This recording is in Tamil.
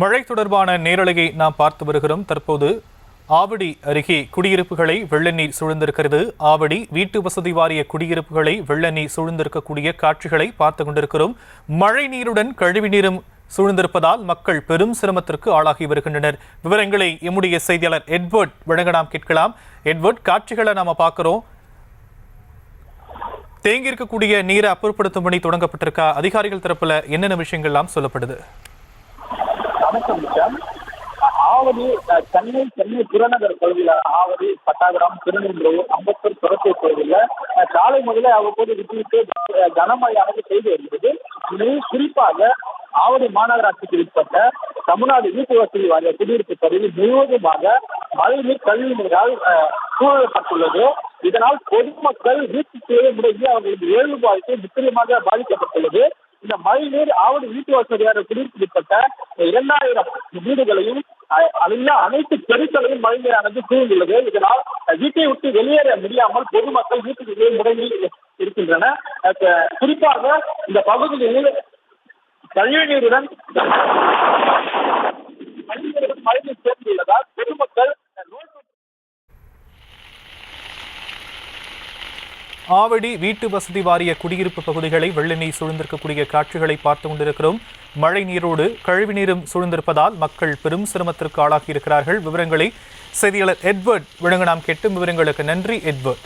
மழை தொடர்பான நேரலையை நாம் பார்த்து வருகிறோம். தற்போது ஆவடி அருகே குடியிருப்புகளை வெள்ள நீர் சூழ்ந்திருக்கிறது. ஆவடி வீட்டு வசதி வாரிய குடியிருப்புகளை வெள்ள நீர் சூழ்ந்திருக்கக்கூடிய காட்சிகளை பார்த்து கொண்டிருக்கிறோம். மழை நீருடன் கழிவு நீரும் சூழ்ந்திருப்பதால் மக்கள் பெரும் சிரமத்திற்கு ஆளாகி வருகின்றனர். விவரங்களை எம்முடைய செய்தியாளர் எட்வர்ட் வழங்க நாம் கேட்கலாம். எட்வர்ட், காட்சிகளை நாம பார்க்கிறோம். தேங்கி இருக்கக்கூடிய நீரை அப்புறப்படுத்தும் பணி தொடங்கப்பட்டிருக்கா? அதிகாரிகள் தரப்புல என்னென்ன விஷயங்கள்லாம் சொல்லப்படுது? ஆவடி சென்னை புறநகர் பகுதியில் ஆவடி, பட்டாகிராம், திருநெல்வேலி, அம்பத்தூர், புறத்தூர் பகுதியில் காலை முதலே அவ்வப்போது விட்டு கனமழையானது செய்து வருகிறது. இதில் குறிப்பாக ஆவடி மாநகராட்சிக்கு உட்பட்ட தமிழ்நாடு வீட்டு வசதி வாரிய குடியிருப்பு பகுதி முழுவதுமாக மழைநீர் கழிவு நீரால் சூழப்பட்டுள்ளது. இதனால் பொதுமக்கள் வீட்டுக்கு முடங்கி அவர்களது இயல்பு வாழ்க்கை முற்றிலுமாக பாதிக்கப்பட்டுள்ளது. இந்த மழைநீர் ஆவடி வீட்டு வசதியான குடியிருப்பு உட்பட்ட 2000 வீடுகளையும் அனைத்து தெருக்களையும் மழைநீரானது சூழ்ந்துள்ளது. இதனால் வீட்டை விட்டு வெளியேற முடியாமல் பொதுமக்கள் வீட்டுக்கு முடங்கி இருக்கின்றன. குறிப்பாக இந்த பகுதியில் கழிவுநீருடன் மழைநீர் சேர்ந்துள்ளதால் பொதுமக்கள் ஆவடி வீட்டு வசதி வாரிய குடியிருப்பு பகுதிகளை வெள்ள நீர் சூழ்ந்திருக்கக்கூடிய காட்சிகளை பார்த்து கொண்டிருக்கிறோம். மழை நீரோடு கழிவு நீரும் சூழ்ந்திருப்பதால் மக்கள் பெரும் சிரமத்திற்கு ஆளாகி இருக்கிறார்கள். விவரங்களை செய்தியாளர் எட்வர்ட் வழங்க நாம் கேட்டும். விவரங்களுக்கு நன்றி எட்வர்ட்.